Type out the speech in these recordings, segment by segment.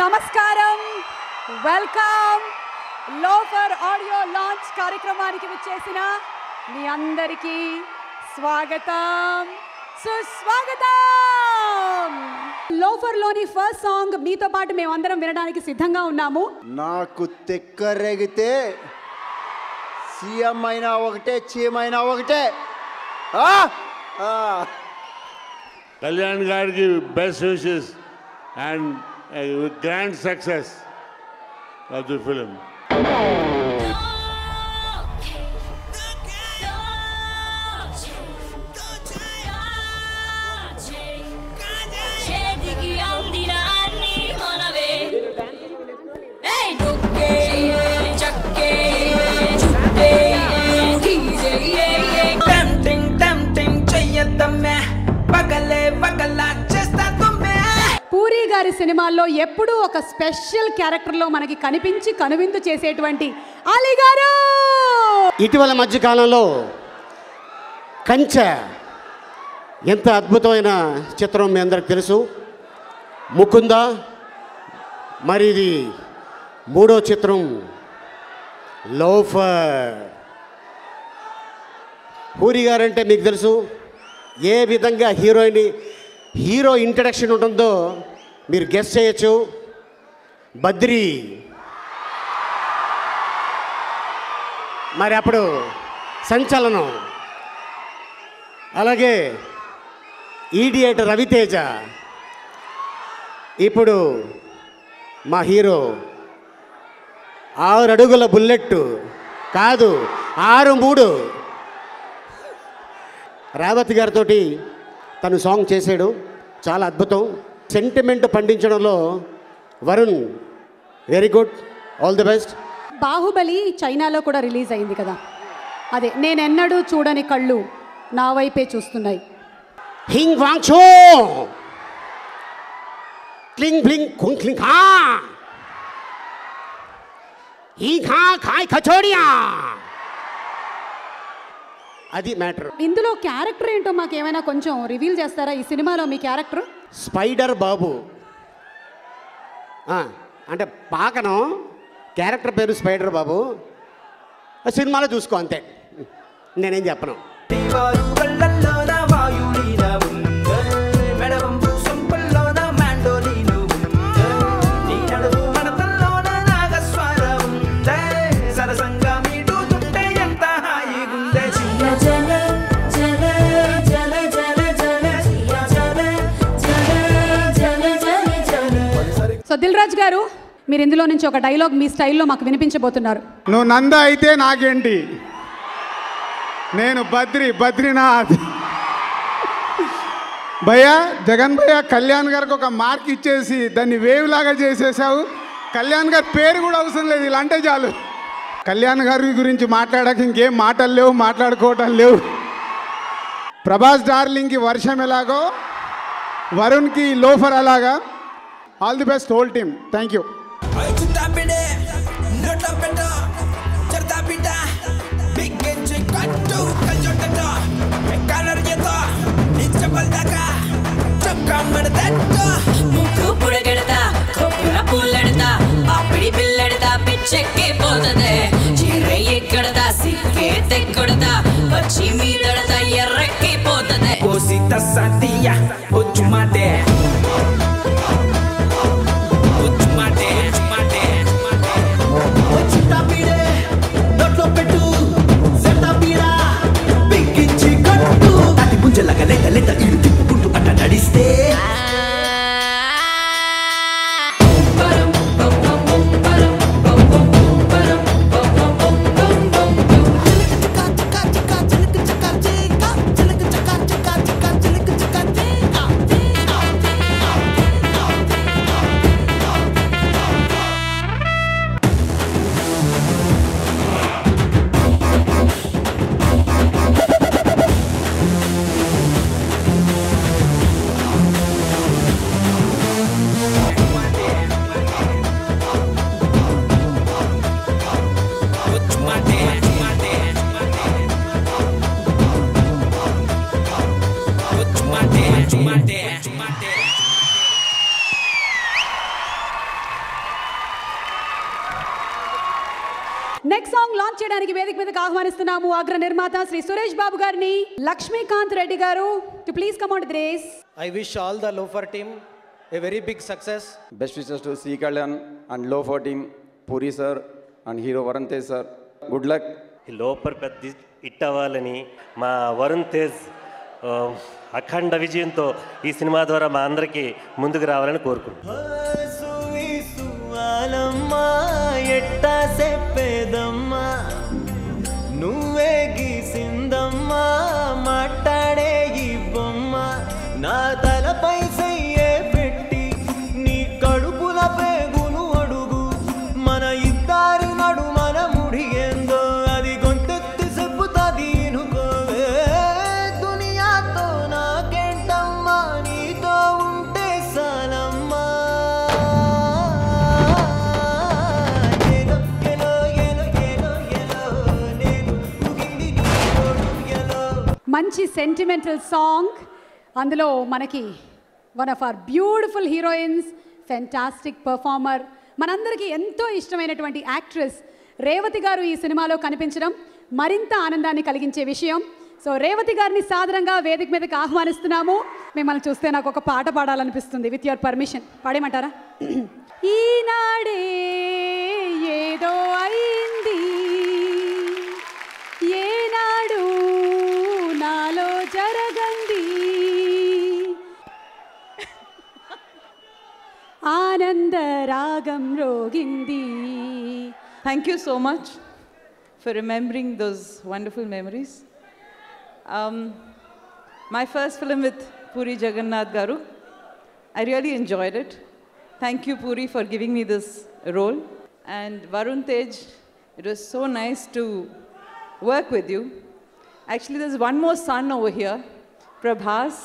నమస్కారం, welcome. Loafer audio launch కార్యక్రమానికి విచ్చేసిన మీ అందరికీ స్వాగతం, సుస్వాగతం. లోఫర్ లోని ఫస్ట్ సాంగ్ మీతో పాటు మేమందరం వినడానికి సిద్ధంగా ఉన్నాము. నాకు తెక్కరేగితే సీఎం అయినా ఒకటే, చీమైనా ఒకటే. కళ్యాణ్ గారికి best wishes and grand success of the film. Puri గారి సినిమాల్లో ఎప్పుడూ ఒక స్పెషల్ క్యారెక్టర్లో మనకి కనిపించి కనువిందు చేసేటువంటి అలీ గారు ఇటీవల మధ్యకాలంలో కంచె ఎంత అద్భుతమైన చిత్రం మీ అందరికి తెలుసు. ముకుంద, మరి ఇది మూడో చిత్రం లోఫర్. పూరి గారంటే మీకు తెలుసు ఏ విధంగా హీరో ఇంట్రడక్షన్ ఉంటుందో మీరు గెస్ చేయొచ్చు. బద్రి, మరి అప్పుడు సంచలనం, అలాగే ఈడియట్ రవితేజ, ఇప్పుడు మా హీరో 6 అడుగుల బుల్లెట్ కాదు 6-3 రావత్ గారితో తను సాంగ్ చేశాడు, చాలా అద్భుతం. సెంటిమెంట్ పండించడంలో Varun very good, all the best. Baahubali చైనాలో కూడా రిలీజ్ అయింది కదా, అదే నేనెన్నడూ చూడని కళ్ళు నా వైపే చూస్తున్నాయి. హింగ్ వాంగ్ చో క్లింగ్ బ్లింగ్ కుంగ్ క్లింగ్ హా ఈ ఖా ఖాయ్ కచోడియా, అది మ్యాటర్. ఇందులో క్యారెక్టర్ ఏంటో మాకు ఏమైనా కొంచెం రివీల్ చేస్తారా? ఈ సినిమాలో మీ క్యారెక్టర్ స్పైడర్ బాబు, అంటే పాకను క్యారెక్టర్ పేరు స్పైడర్ బాబు. సినిమాలో చూసుకో అంతే, నేనేం చెప్పను. సో దిల్ రాజు గారు, మీరు ఇందులో నుంచి ఒక డైలాగ్ మీ స్టైల్లో మాకు వినిపించబోతున్నారు. నువ్వు నంద అయితే నాకేంటి, నేను బద్రీనాథ్. భయ్యా, జగన్ భయ్య కళ్యాణ్ గారికి ఒక మార్క్ ఇచ్చేసి దాన్ని వేవ్ లాగా చేసేసావు. కళ్యాణ్ గారి పేరు కూడా అవసరం లేదు, ఇలా అంటే చాలు. కళ్యాణ్ గారి గురించి మాట్లాడక ఇంకేం మాటలు లేవు, మాట్లాడుకోవటం లేవు. ప్రభాస్ డార్లింగ్కి వర్షం ఎలాగో, వరుణ్కి లోఫర్ అలాగా. All the best whole team, thank you. Next song launch చేయడానికి వేదిక మీదకి ఆహ్వానిస్తున్నాము అగ్ర నిర్మాత శ్రీ సురేష్ బాబు గారిని, లక్ష్మీకాంత్ రెడ్డి గారు to please come on to the race. I wish all the Loafer team a very big success. Best wishes to C. Kalyan and Loafer team, Puri sir and hero Varun Tej sir. Good luck. ఈ లోపర్ పెద్ద hit అవ్వాలని మా వరుణ్ తేజ్ అఖండ విజయంతో ఈ cinema ద్వారా మా అందరికీ ముందుకు రావాలని కోరుకుంటున్నాను. నువ్వే గీసిందమ్మా మాట్లాడే ఈ బొమ్మ నా తలపై సయ్యే పెట్టి నీ కడుపుల పేగును అడుగు మన ఇద్దరి నడు మన ముడిగేందో అది గొంతెత్తి చెప్పుతాది నుకోవే దునియాతో నాకేంటమ్మా నీతో ఉంటే సాలమ్మా మంచి సెంటిమెంటల్ సాంగ్, అందులో మనకి one of our beautiful heroines, fantastic performer, మనందరికీ ఎంతో ఇష్టమైనటువంటి యాక్ట్రెస్ రేవతి గారు ఈ సినిమాలో కనిపించడం మరింత ఆనందాన్ని కలిగించే విషయం. సో రేవతి గారిని సాదరంగా వేదిక మీదకి ఆహ్వానిస్తున్నాము. మిమ్మల్ని చూస్తే నాకు ఒక పాట పాడాలనిపిస్తుంది, విత్ యువర్ పర్మిషన్. పాడేమంటారా? ఈనాడే ఏదో అయింది, ఏనాడు నాలో జరగంది, ఆనంద రాగం రోగింది. Thank you so much for remembering those wonderful memories. My first film with Puri Jagannath Garu, I really enjoyed it. Thank you, Puri, for giving me this role. And Varun Tej, it was so nice to work with you. Actually, there's one more son over here, Prabhas.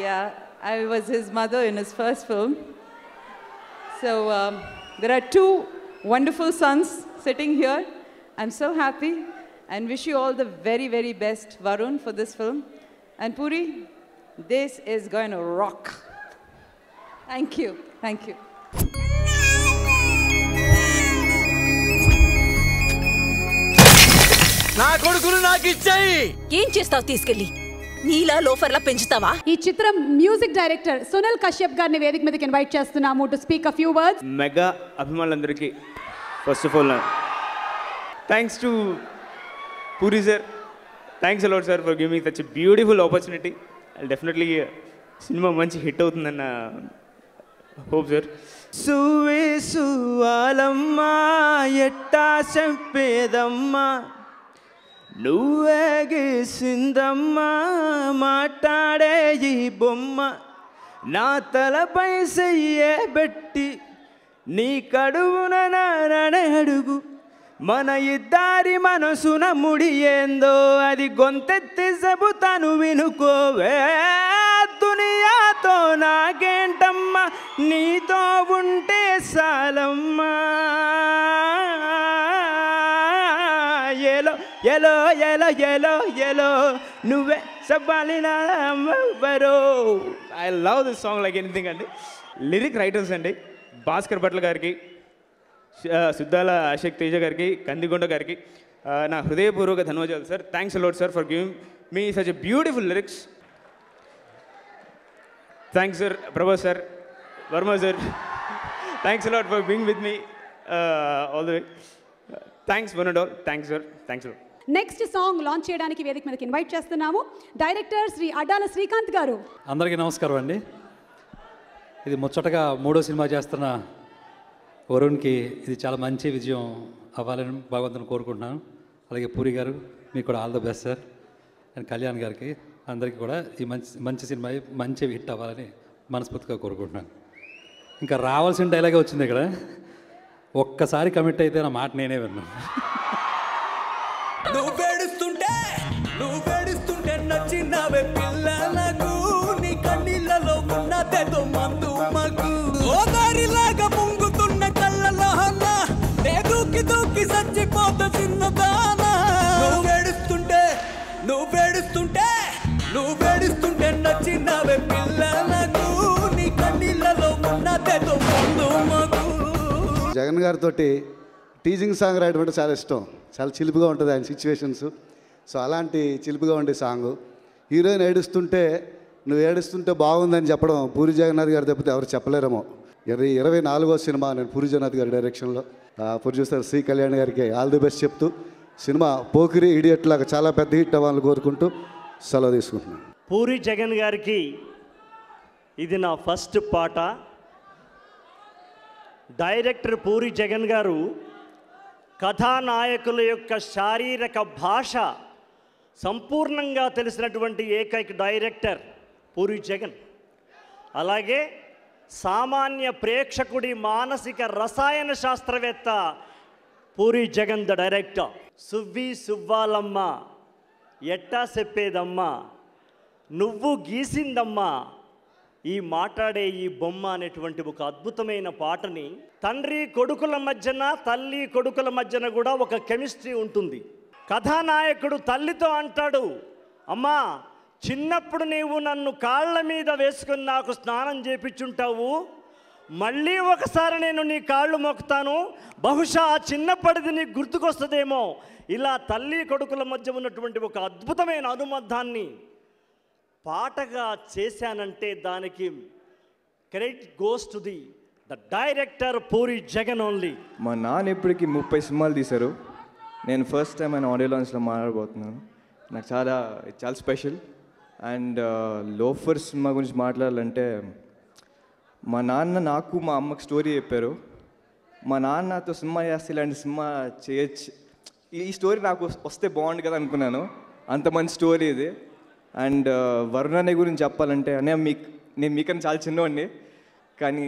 Yeah, I was his mother in his first film. So there are two wonderful sons sitting here. I'm so happy and wish you all the very, very best, Varun, for this film. And Puri, this is going to rock. Thank you. Thank you. నా కొడుకులు నాకు ఇచ్చాయి. ఏం చేస్తావు తీసుకెళ్ళి? నీలా లోఫర్లా పెంచుతావా? ఈ చిత్రం music director సునల్ Kashyap గారిని వేదిక మీదకి ఇన్వైట్ చేస్తున్నాము to speak a few words. Mega అభిమానులందరికీ first of all thanks to Puri sir, thanks a lot sir for giving such a beautiful opportunity. Definitely సినిమా మంచి హిట్ అవుతుందన్న హోప్ సార్. సువే సువాలమ్మా ఎట్టా చెప్పేదమ్మా నువ్వే గీసిందమ్మా మాట్లాడే ఈ బొమ్మ నా తలపై సయ్యే పెట్టి నీ కడువున నానే అడుగు మన ఇద్దరి మనసున ముడి ఏందో అది గొంతెత్తి చెబుతాను వినుకోవే దునియాతో నాకేంటమ్మా నీతో ఉంటే సాలమ్మా ఎలో ఎలో ఎలో ఎలో ఎలో నువ్వే చెప్పాలి నాబరో. I love this song like anything అండి. లిరిక్ రైటర్స్ అండి భాస్కర్ భట్ల గారికి, సుద్దాల అశోక్ తేజ గారికి, కందిగొండ గారికి నా హృదయపూర్వక ధన్యవాదాలు sir. Thanks a lot sir for giving me such a beautiful lyrics. Thanks sir Prabhas sir, Varma sir, thanks a lot for being with me all the way. Thanks one and all. Thanks sir, thanks allot. Next song launch చేయడానికి వేదిక మీదకి invite చేస్తున్నాము director Shri Addala Srikanth గారు. అందరికీ నమస్కారం అండి. ఇది ముచ్చటగా 3వ సినిమా చేస్తున్న వరుణ్కి ఇది చాలా మంచి విజయం అవ్వాలని భగవంతుని కోరుకుంటున్నాను. అలాగే పూరి గారు మీకు కూడా all the best sir. And Kalyan గారికి అందరికీ కూడా ఈ మంచి సినిమా మంచి హిట్ అవ్వాలని మనస్ఫూర్తిగా కోరుకుంటున్నాను. ఇంకా రావాల్సిన డైలాగే వచ్చింది ఇక్కడ, ఒక్కసారి కమిట్ అయితే నా మాట నేనే విన్నాను. నువ్వేడుస్తుంటే నచ్చినవే పిల్లలకు నీ కన్నీళ్ళలో ఉన్నదేదో మందు మగు గోదారిలాగా ముంగుతున్న కళ్ళలో దూకి దూకి చచ్చిపోత చిన్నదానా. నువ్వేడుస్తుంటే నచ్చినవే పిల్లలకు నీ కన్నీళ్ళలో ఉన్నదేదో మందు మగు జగన్ గారితో టీజింగ్ సాంగ్ రాయడం అంటే చాలా ఇష్టం. చాలా చిలిపిగా ఉంటుంది ఆయన సిచ్యువేషన్స్. సో అలాంటి చిలిపిగా ఉండే సాంగ్. హీరోయిన్ ఏడుస్తుంటే నువ్వు ఏడుస్తుంటే బాగుందని చెప్పడం పూరి జగన్నాథ్ గారు తప్పితే ఎవరు చెప్పలేరేమో. 24వ సినిమా నేను పూరి జగన్నాథ్ గారి డైరెక్షన్లో ప్రొడ్యూసర్ సి కళ్యాణ్ గారికి ఆల్ ది బెస్ట్ చెప్తూ సినిమా పోకిరి ఇడియట్ లాగా చాలా పెద్ద హిట్ అవ్వాలని కోరుకుంటూ సెలవు తీసుకుంటున్నాను. పూరి జగన్ గారికి ఇది నా ఫస్ట్ పాట. డైరెక్టర్ పూరి జగన్ గారు కథానాయకుల యొక్క శారీరక భాష సంపూర్ణంగా తెలిసినటువంటి ఏకైక డైరెక్టర్ పూరి జగన్. అలాగే సామాన్య ప్రేక్షకుడి మానసిక రసాయన శాస్త్రవేత్త పూరి జగన్ ద డైరెక్టర్. సువ్వి సువ్వాలమ్మ ఎట్టా చెప్పేదమ్మా నువ్వు గీసిందమ్మా ఈ మాట్లాడే ఈ బొమ్మ అనేటువంటి ఒక అద్భుతమైన పాటని తండ్రి కొడుకుల మధ్యన తల్లి కొడుకుల మధ్యన కూడా ఒక కెమిస్ట్రీ ఉంటుంది. కథానాయకుడు తల్లితో అంటాడు, అమ్మా చిన్నప్పుడు నీవు నన్ను కాళ్ళ మీద వేసుకుని నాకు స్నానం చేపించుంటావు, మళ్ళీ ఒకసారి నేను నీ కాళ్ళు మొక్కుతాను, బహుశా ఆ చిన్నప్పటిది నీకు గుర్తుకొస్తుందేమో. ఇలా తల్లి కొడుకుల మధ్య ఉన్నటువంటి ఒక అద్భుతమైన అనుబంధాన్ని పాటగా చేశానంటే దానికి credit goes to the director puri Jagan only. మా నాన్న ఇప్పటికి 30 సినిమాలు తీశారు. నేను ఫస్ట్ టైం ఆయన ఆడియో లాంచ్లో మాట్లాడబోతున్నాను. నాకు చాలా స్పెషల్. అండ్ లోఫర్ సినిమా గురించి మాట్లాడాలంటే మా నాన్న నాకు మా అమ్మకి స్టోరీ చెప్పారు. మా నాన్నతో సినిమా చేస్తే ఇలాంటి సినిమా చేయొచ్చు, ఈ స్టోరీ నాకు వస్తే బాగుండు కదా అనుకున్నాను. అంత మంచి స్టోరీ ఇది. అండ్ వరుణ్ అనే గురించి చెప్పాలంటే నేను మీకన్నా చాలా చిన్నవాడిని, కానీ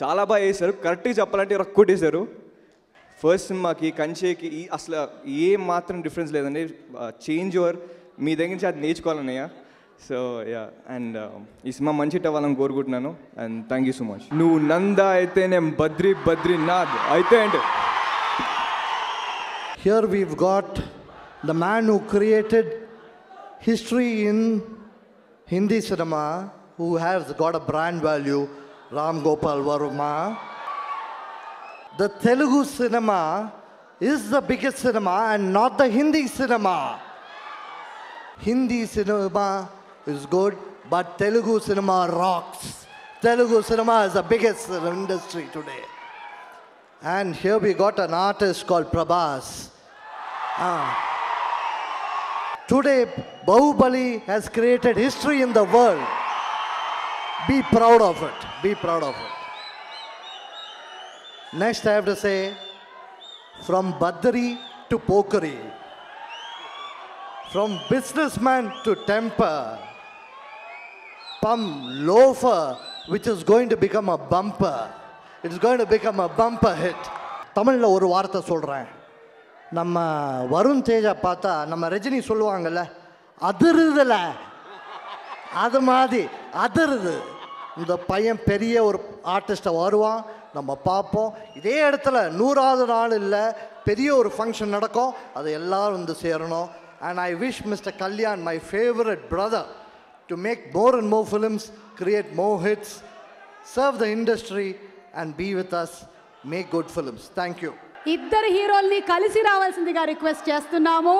చాలా బాగా చేశారు. కరెక్ట్గా చెప్పాలంటే రక్కొట్టేశారు. ఫస్ట్ సినిమాకి కంచేకి అసలు ఏం మాత్రం డిఫరెన్స్ లేదండి. చేంజ్ ఓవర్ మీ దగ్గర నుంచి అది నేర్చుకోవాలన్నయ్య. సో యా, అండ్ ఈ సినిమా మంచి హిట్ అవ్వాలని కోరుకుంటున్నాను. And thank you so much. నువ్వు నంద అయితే నేను బద్రీనాథ్ అయితే అంటే. Here we've got the man who created history in Hindi cinema, who has got a brand value, Ram Gopal Varma. The Telugu cinema is the biggest cinema and not the Hindi cinema. Hindi cinema is good, but Telugu cinema rocks. Telugu cinema is the biggest industry today. And here we got an artist called Prabhas. Today, Bahubali has created history in the world. Be proud of it. Be proud of it. Next, I have to say, from Badri to Pokeri, from businessman to temper, from loafer, which is going to become a bumper. It's going to become a bumper hit. தமிழில் ஒரு வார்த்தை சொல்கிறேன். நம்ம வருண் தேஜா பார்த்தா நம்ம ரஜினி சொல்லுவாங்கல்ல, அதிருதுல அது மாதிரி அதிருது. இந்த பையன் பெரிய ஒரு ஆர்டிஸ்ட்டை வருவான், நம்ம பார்ப்போம். இதே இடத்துல 100வது நாள் இல்லை, பெரிய ஒரு ஃபங்க்ஷன் நடக்கும், அது எல்லோரும் வந்து சேரணும். And I wish Mr. Kalyan, my favorite brother, to make more and more films, create more hits, serve the industry and be with us, make good films. Thank you. ఇద్దరు హీరోల్ని కలిసి రావాల్సిందిగా రిక్వెస్ట్ చేస్తున్నాము.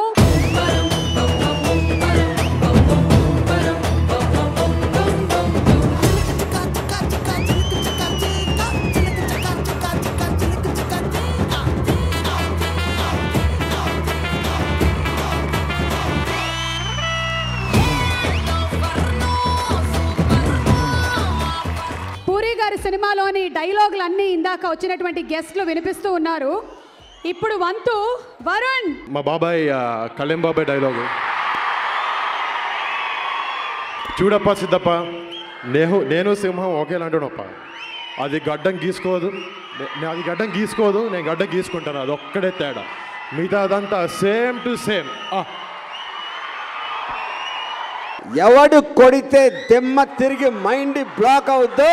పూరి గారి సినిమాలోని డైలాగులన్నీ ఇందాక వచ్చినటువంటి గెస్ట్లు వినిపిస్తూ ఉన్నారు. ఇప్పుడు వంతు వరుణ్. మా బాబాయ్ కళ్యాణ్ బాబాయ్ డైలాగు, చూడప్ప సిద్ధప్ప నేను సింహం ఒకేలాంటినప్ప, అది గడ్డం గీసుకోదు, అది గడ్డం గీసుకోదు, నేను గడ్డం గీసుకుంటాను, అది ఒక్కడే తేడా, మిగతా అదంతా సేమ్ టు సేమ్. ఎవడు కొడితే దెమ్మ తిరిగి మైండ్ బ్లాక్ అవుద్దో,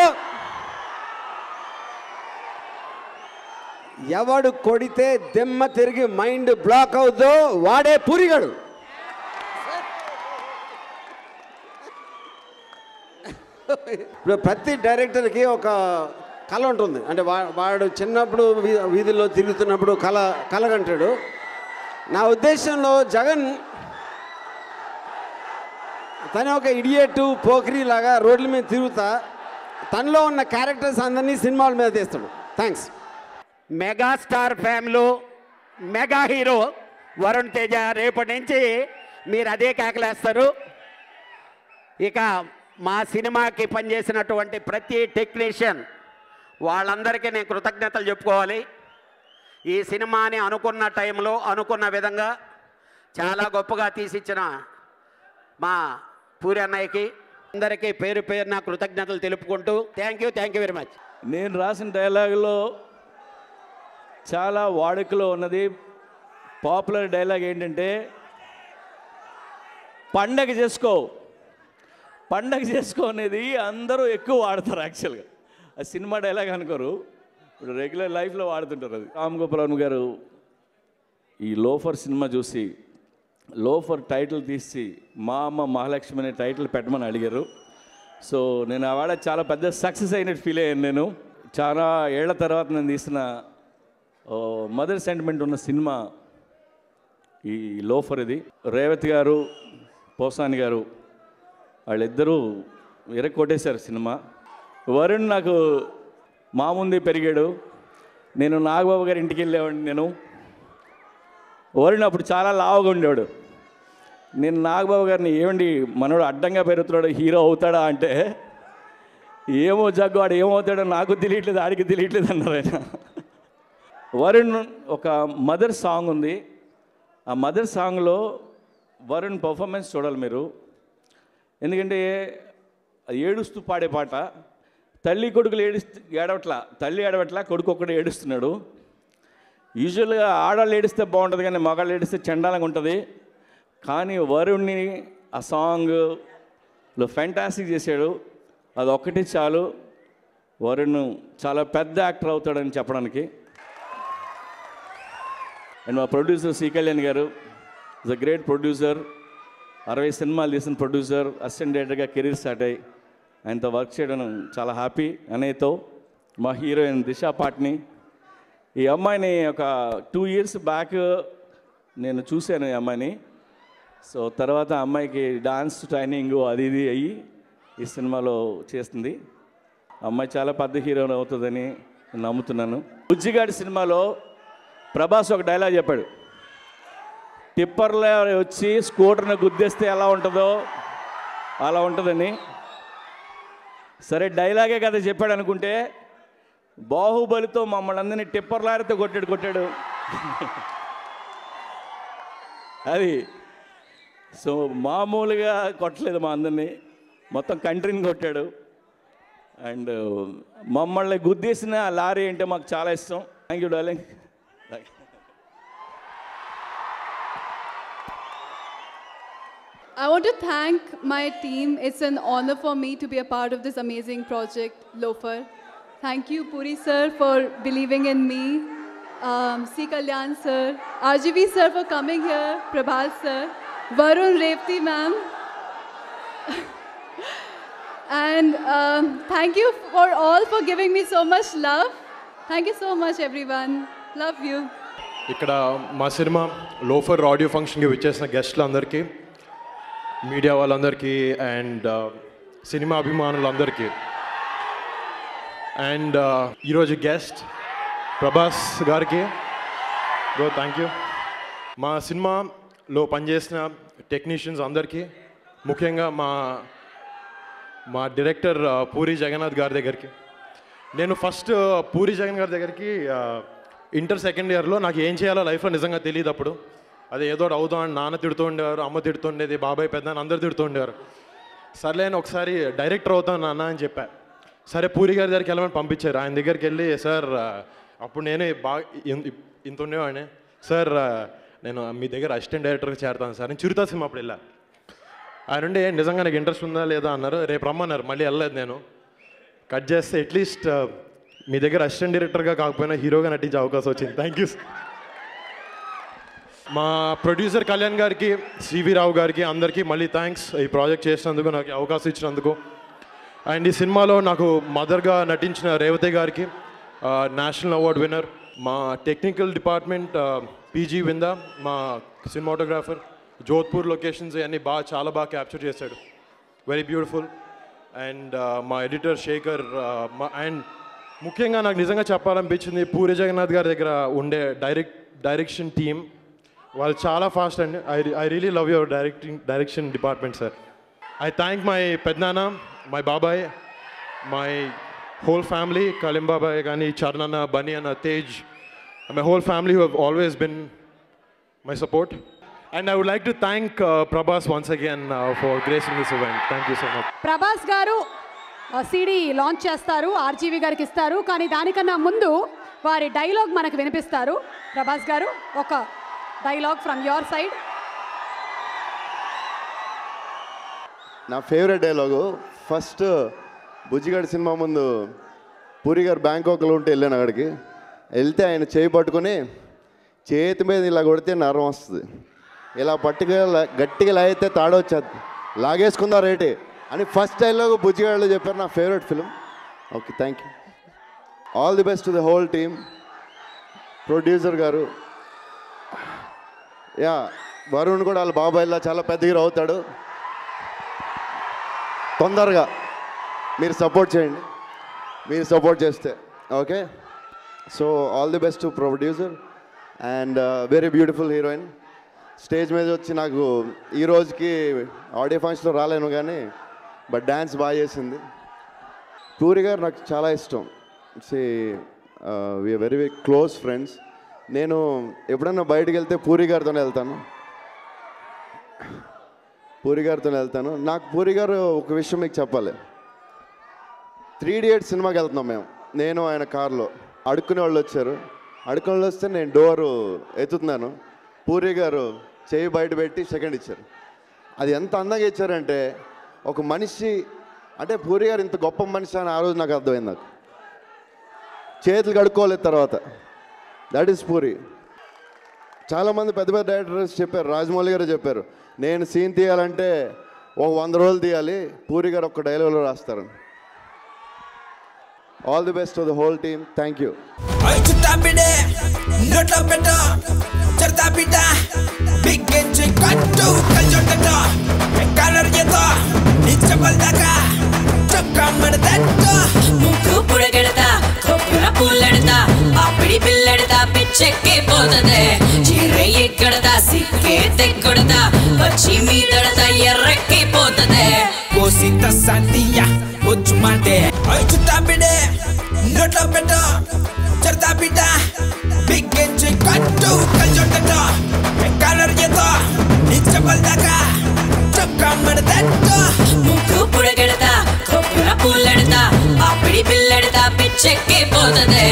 ఎవడు కొడితే దెమ్మ తిరిగి మైండ్ బ్లాక్ అవుద్దో వాడే పూరిగాడు. ఇప్పుడు ప్రతి డైరెక్టర్కి ఒక కళ ఉంటుంది. అంటే వాడు చిన్నప్పుడు వీధుల్లో తిరుగుతున్నప్పుడు కలగంటాడు. నా ఉద్దేశంలో జగన్ తను ఒక ఇడియట్ పోకిరి లాగా రోడ్ల మీద తిరుగుతా తనలో ఉన్న క్యారెక్టర్స్ అందరినీ సినిమాల మీద తీస్తాడు. Thanks. Megastar family mega hero Varun Teja రేపటి నుంచి మీరు అదే కేకలేస్తారు. ఇక మా సినిమాకి పనిచేసినటువంటి ప్రతి టెక్నీషియన్ వాళ్ళందరికీ నేను కృతజ్ఞతలు చెప్పుకోవాలి. ఈ సినిమాని అనుకున్న టైంలో అనుకున్న విధంగా చాలా గొప్పగా తీసిచ్చిన మా పూరి అన్నయ్యకి అందరికీ పేరు పేరున కృతజ్ఞతలు తెలుపుకుంటూ థ్యాంక్ యూ వెరీ మచ్. నేను రాసిన డైలాగులో చాలా వాడుకలో ఉన్నది పాపులర్ డైలాగ్ ఏంటంటే పండగ చేసుకో అనేది అందరూ ఎక్కువ వాడతారు. యాక్చువల్గా అది సినిమా డైలాగ్ అనుకోరు, ఇప్పుడు రెగ్యులర్ లైఫ్లో వాడుతుంటారు. అది రామ్ గోపాల్ గారు ఈ లోఫర్ సినిమా చూసి లోఫర్ టైటిల్ తీసి మా అమ్మ మహాలక్ష్మి అనే టైటిల్ పెట్టమని అడిగారు. సో నేను ఆవిడ చాలా పెద్ద సక్సెస్ అయినట్టు ఫీల్ అయ్యాను. నేను చాలా ఏళ్ల తర్వాత నేను తీసిన మదర్ సెంటిమెంట్ ఉన్న సినిమా ఈ లోఫర్. ఇది రేవతి గారు పోసాని గారు వాళ్ళిద్దరూ కొట్టేశారు సినిమా. వరుణ్ నాకు మా ముందే పెరిగాడు. నేను నాగబాబు గారి ఇంటికి వెళ్ళేవాడిని. వరుణ్ అప్పుడు చాలా లావుగా ఉండేవాడు. నేను నాగబాబు గారిని ఏమండి మనోడు అడ్డంగా పెరుగుతున్నాడు హీరో అవుతాడా అంటే ఏమో జగ్గు వాడు ఏమవుతాడో నాకు తెలియట్లేదు ఆడికి తెలియట్లేదు అన్నారు ఆయన. వరుణ్ ఒక మదర్ సాంగ్ ఉంది. ఆ మదర్ సాంగ్లో వరుణ్ పర్ఫార్మెన్స్ చూడాలి మీరు. ఎందుకంటే ఏడుస్తూ పాడే పాట. తల్లి కొడుకులు ఏడవట్లా, తల్లి ఏడవట్లా, కొడుకు ఒక్కడే ఏడుస్తున్నాడు. యూజువల్గా ఆడవాళ్ళు ఏడిస్తే బాగుంటుంది కానీ మగాళ్ళు ఏడిస్తే చండాలంగా ఉంటుంది. కానీ వరుణ్ని ఆ సాంగ్లో ఫ్యాంటాస్టిక్ చేశాడు. అది ఒక్కటి చాలు వరుణ్ చాలా పెద్ద యాక్టర్ అవుతాడని చెప్పడానికి. అండ్ మా ప్రొడ్యూసర్ సి కళ్యాణ్ గారు ఇస్ అ గ్రేట్ ప్రొడ్యూసర్. 60 సినిమాలు తీసిన ప్రొడ్యూసర్, అసిస్టెంట్ డైరెక్టర్గా కెరీర్ స్టార్ట్ అయ్యి ఆయనతో వర్క్ చేయడం చాలా హ్యాపీ. అనేతో మా హీరోయిన్ దిశా పాట్ని, ఈ అమ్మాయిని ఒక 2 years బ్యాక్ నేను చూశాను ఈ అమ్మాయిని. సో తర్వాత అమ్మాయికి డాన్స్ ట్రైనింగ్ అది ఇది అయ్యి ఈ సినిమాలో చేస్తుంది. అమ్మాయి చాలా పెద్ద హీరోయిన్ అవుతుందని నేను నమ్ముతున్నాను. బుజ్జిగాడి సినిమాలో ప్రభాస్ ఒక డైలాగ్ చెప్పాడు, టిప్పర్లో వచ్చి స్కూటర్ని గుద్దేస్తే ఎలా ఉంటుందో అలా ఉంటుందని. సరే డైలాగే కదా చెప్పాడు అనుకుంటే బాహుబలితో మమ్మల్ని అందరినీ టిప్పర్లారితో కొట్టాడు అది. సో మామూలుగా కొట్టలేదు మా అందరినీ, మొత్తం కంట్రీని కొట్టాడు. అండ్ మమ్మల్ని గుద్దేసిన లారీ అంటే మాకు చాలా ఇష్టం. Thank you darling. I want to thank my team. It's an honor for me to be a part of this amazing project, Lofer. Thank you, Puri sir, for believing in me. C. Kalyan sir, RGV sir for coming here, Prabhas sir, Varun, Revati ma'am. And thank you for all for giving me so much love. Thank you so much, everyone. Love you. ఇక్కడ మా cinema loafer audio ఫంక్షన్కి విచ్చేసిన గెస్ట్లందరికీ, media వాళ్ళందరికీ and cinema అభిమానులందరికీ, and ఈరోజు guest Prabhas గారికి thank you. మా సినిమాలో పనిచేసిన టెక్నీషియన్స్ అందరికీ, ముఖ్యంగా మా డైరెక్టర్ పూరి జగన్నాథ్ గారి దగ్గరికి. నేను ఫస్ట్ పూరి జగన్ గారి దగ్గరికి ఇంటర్ సెకండ్ ఇయర్లో నాకు ఏం చేయాలో లైఫ్లో నిజంగా తెలియదు. అప్పుడు అది ఏదో అవుతామని నాన్న తిడుతూ ఉండేవారు, అమ్మ తిడుతుండేది, బాబాయ్ పెద్ద అందరు తిడుతూ ఉండేవారు. సర్లే అని ఒకసారి డైరెక్టర్ అవుతాను నాన్న అని చెప్పా. సరే పూరి గారి దగ్గరికి వెళ్ళమని పంపించారు. ఆయన దగ్గరికి వెళ్ళి సార్ అప్పుడు నేనే బాగా ఇంత ఉండేవాడిని, సార్ నేను మీ దగ్గర అసిస్టెంట్ డైరెక్టర్గా చేరతాను సార్. నేను చిరుతా సినిమా అప్పుడు వెళ్ళా. ఆయన ఉండి నిజంగా నాకు ఇంట్రెస్ట్ ఉందా లేదా అన్నారు. రేపు రమ్మన్నారు. మళ్ళీ వెళ్ళలేదు. నేను కట్ చేస్తే అట్లీస్ట్ మీ దగ్గర అసిస్టెంట్ డైరెక్టర్గా కాకపోయినా హీరోగా నటించే అవకాశం వచ్చింది. Thank you. మా ప్రొడ్యూసర్ కళ్యాణ్ గారికి, సివి రావు గారికి అందరికీ మళ్ళీ థ్యాంక్స్ ఈ ప్రాజెక్ట్ చేసినందుకు, నాకు అవకాశం ఇచ్చినందుకు. అండ్ ఈ సినిమాలో నాకు మదర్గా నటించిన రేవతి గారికి నేషనల్ అవార్డ్ విన్నర్, మా టెక్నికల్ డిపార్ట్మెంట్ పీజీ విందా, మా సినిమాటోగ్రాఫర్, జోధ్పూర్ లొకేషన్స్ అన్నీ చాలా బాగా క్యాప్చర్ చేశాడు, వెరీ బ్యూటిఫుల్. అండ్ మా ఎడిటర్ శేఖర్, అండ్ ముఖ్యంగా నాకు నిజంగా చెప్పాలనిపించింది పూరి జగన్నాథ్ గారి దగ్గర ఉండే డైరెక్షన్ టీమ్, వాళ్ళు చాలా ఫాస్ట్ అండి. I really love your direction department sir. I thank my Pednana, my Babai, my whole family, Kalim Babai, Gani, Charnana, Bunny and Tej, and my whole family who have always been my support. And I would like to thank Prabhas once again for gracing this event. Thank you so much. Prabhas garu CD launch చేస్తారు, RGV గారికి ఇస్తారు, కానీ దానికన్నా ముందు వారి dialogue మనకు వినిపిస్తారు. ప్రభాస్ గారు ఒక డైలాగ్ ఫ్రమ్ యువర్ సైడ్. నా ఫేవరెట్ డైలాగు, ఫస్ట్ బుజ్జిగాడి సినిమా ముందు పూరి గారు బ్యాంకాక్లో ఉంటే వెళ్ళాను. అక్కడికి వెళ్తే ఆయన చేయి పట్టుకొని చేతి మీద ఇలా కొడితే నరం వస్తుంది, ఇలా పట్టుగా గట్టిగా లాగితే తాడొచ్చేది, లాగేసుకుందా రేటే అని ఫస్ట్ డైలాగు బుజ్జిగాడిలో చెప్పారు. నా favourite film. Okay, thank you. All the best to the whole team. Producer గారు, యా వరుణ్ కూడా వాళ్ళ బాబాయ్లా చాలా పెద్ద హీరో అవుతాడు. తొందరగా మీరు సపోర్ట్ చేయండి, మీరు సపోర్ట్ చేస్తే. Okay, so all the best to producer and very beautiful heroine. Stage మీద వచ్చి నాకు ఈ రోజుకి ఆడియో ఫంక్షన్లో రాలేను కానీ బట్ డ్యాన్స్ బాగా చేసింది. పూరి గారు నాకు చాలా ఇష్టం. We are very very close friends. నేను ఎప్పుడన్నా బయటకు వెళ్తే పూరి గారితోనే వెళ్తాను. నాకు పూరి గారు ఒక విషయం మీకు చెప్పాలి. 3 Idiots సినిమాకి వెళ్తున్నాం మేము, నేను ఆయన కార్లో. అడుక్కునే వాళ్ళు వచ్చారు, అడుక్కునే వాళ్ళు వస్తే నేను డోరు ఎత్తుతున్నాను, పూరి గారు చేయి బయట పెట్టి సెకండ్ ఇచ్చారు. అది ఎంత అందంగా ఇచ్చారంటే, ఒక మనిషి అంటే పూరి గారు ఇంత గొప్ప మనిషి అని ఆ రోజు నాకు అర్థమైంది. నాకు చేతులు కడుక్కోలేదు తర్వాత. That is puri. చాలామంది పెద్ద పెద్ద డైరెక్టర్స్ చెప్పారు, రాజమౌళి గారు చెప్పారు, నేను సీన్ తీయాలంటే ఒక 100 రోజులు తీయాలి, పూరి గారు ఒక్క డైలాగ్లో రాస్తారు. All the best to the whole team. Thank you. చెక్కే పోతదే చీరే ఎక్కడదా సిక్కే తెక్కడదా వచ్చి మీదడదా ఎర్రెక్కి పోతదే కోసిత సంతియా వచ్చు మాటే చుట్టా బిడే నోట్లో పెట్ట చర్తా బిడ్డ బిగ్గెంచి కట్టు కల్చొట్టట కలర్ చేతో నిచ్చబల్ దాకా చొక్కా మడదట్ట ముక్కు పుడగడదా కొప్పుల పుల్లడదా అప్పడి పిల్లడదా పిచ్చెక్కి పోతదే.